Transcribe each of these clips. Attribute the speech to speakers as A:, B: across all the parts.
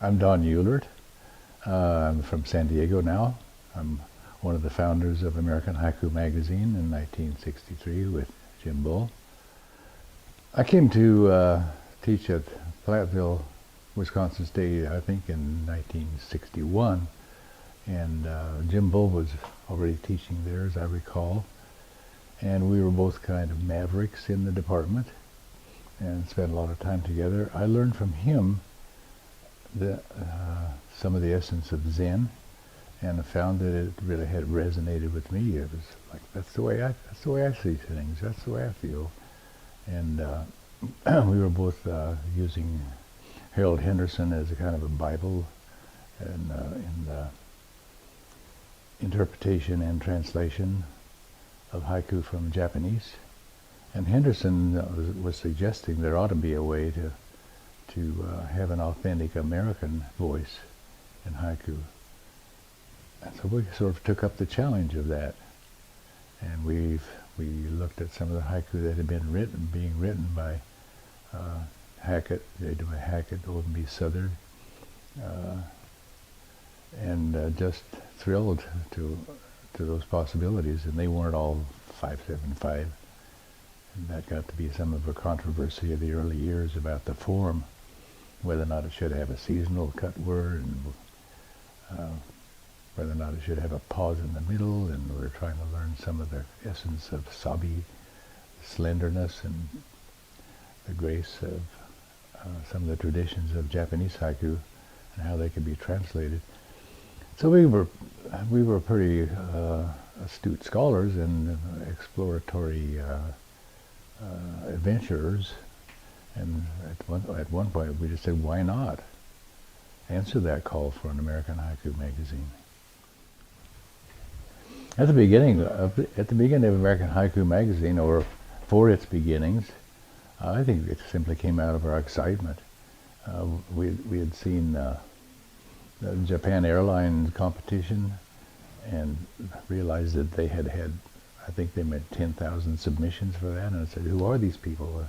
A: I'm Don Eulert. I'm from San Diego now. I'm one of the founders of American Haiku magazine in 1963 with Jim Bull. I came to teach at Platteville, Wisconsin State, I think in 1961, and Jim Bull was already teaching there, as I recall, and we were both kind of mavericks in the department and spent a lot of time together. I learned from him some of the essence of Zen, and I found that it really had resonated with me. It was like, that's the way I see things. That's the way I feel. And we were both using Harold Henderson as a kind of a Bible and in the interpretation and translation of haiku from Japanese. And Henderson was suggesting there ought to be a way to have an authentic American voice in haiku. And so we sort of took up the challenge of that. And we looked at some of the haiku that had been being written by Hackett, J.W. Hackett, O.M.B. Southard, and just thrilled to those possibilities. And they weren't all 575. And that got to be some of a controversy of the early years about the form, whether or not it should have a seasonal cut word, and whether or not it should have a pause in the middle, and we're trying to learn some of the essence of sabi, slenderness, and the grace of some of the traditions of Japanese haiku, and how they could be translated. So we were pretty astute scholars and exploratory adventurers, and at one point we just said, why not answer that call for an American Haiku magazine? At the beginning of American Haiku magazine, or for its beginnings, I think it simply came out of our excitement. We had seen the Japan Airlines competition and realized that they had, I think they made 10,000 submissions for that, and I said, who are these people?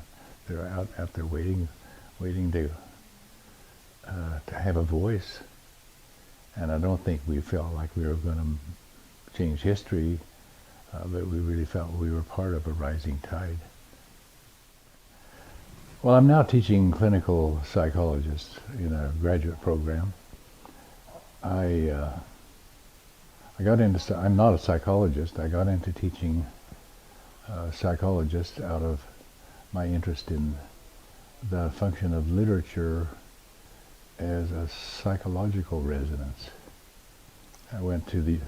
A: They're out there waiting to have a voice. And I don't think we felt like we were going to change history, but we really felt we were part of a rising tide. Well, I'm now teaching clinical psychologists in a graduate program. I got into, I'm not a psychologist, I got into teaching psychologists out of my interest in the function of literature as a psychological resonance. I went to the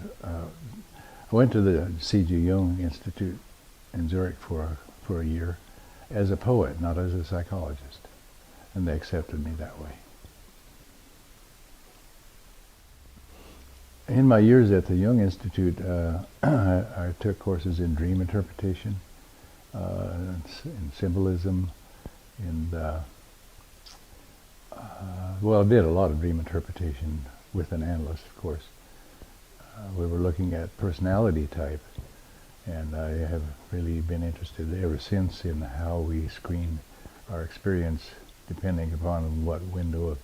A: C.G. Jung Institute in Zurich for a year as a poet, not as a psychologist, and they accepted me that way. In my years at the Jung Institute, I took courses in dream interpretation, in symbolism, and well, I did a lot of dream interpretation with an analyst, of course. We were looking at personality type, and I have really been interested ever since in how we screen our experience depending upon what window of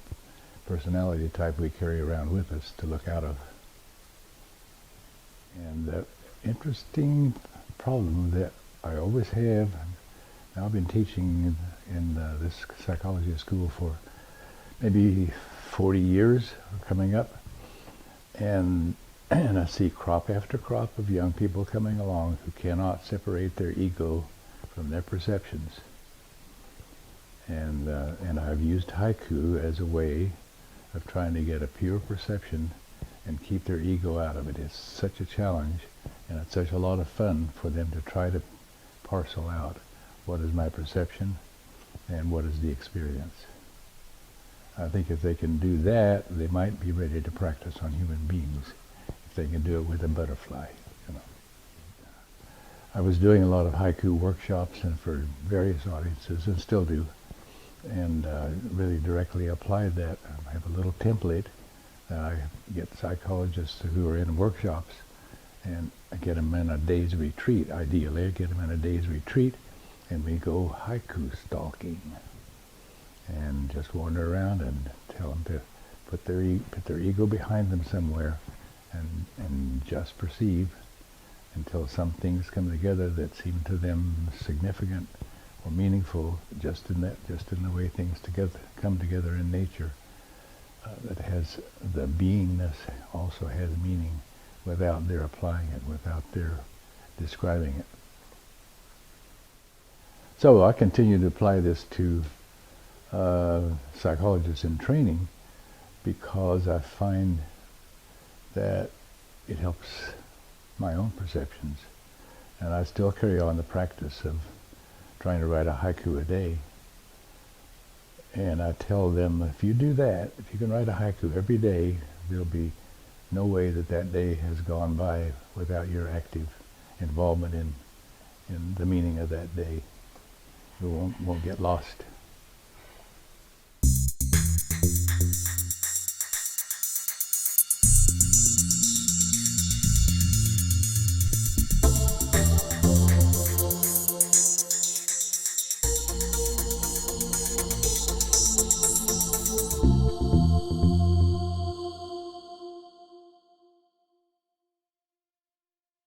A: personality type we carry around with us to look out of. And the interesting problem that I always have, now I've been teaching in this psychology school for maybe 40 years coming up, and I see crop after crop of young people coming along who cannot separate their ego from their perceptions. And I've used haiku as a way of trying to get a pure perception and keep their ego out of it. It's such a challenge, and it's such a lot of fun for them to try to parcel out what is my perception and what is the experience. I think if they can do that, they might be ready to practice on human beings, if they can do it with a butterfly, you know. I was doing a lot of haiku workshops and for various audiences, and still do, and really directly applied that. I have a little template that I get psychologists who are in workshops, and I get them in a day's retreat. Ideally, I get them in a day's retreat, and we go haiku stalking, and just wander around and tell them to put their ego behind them somewhere, and just perceive until some things come together that seem to them significant or meaningful, just in the way things come together in nature. That has the beingness also has meaning without their applying it, without their describing it. So I continue to apply this to psychologists in training because I find that it helps my own perceptions, and I still carry on the practice of trying to write a haiku a day. And I tell them, if you do that, if you can write a haiku every day, there'll be no way that day has gone by without your active involvement in the meaning of that day. You won't get lost.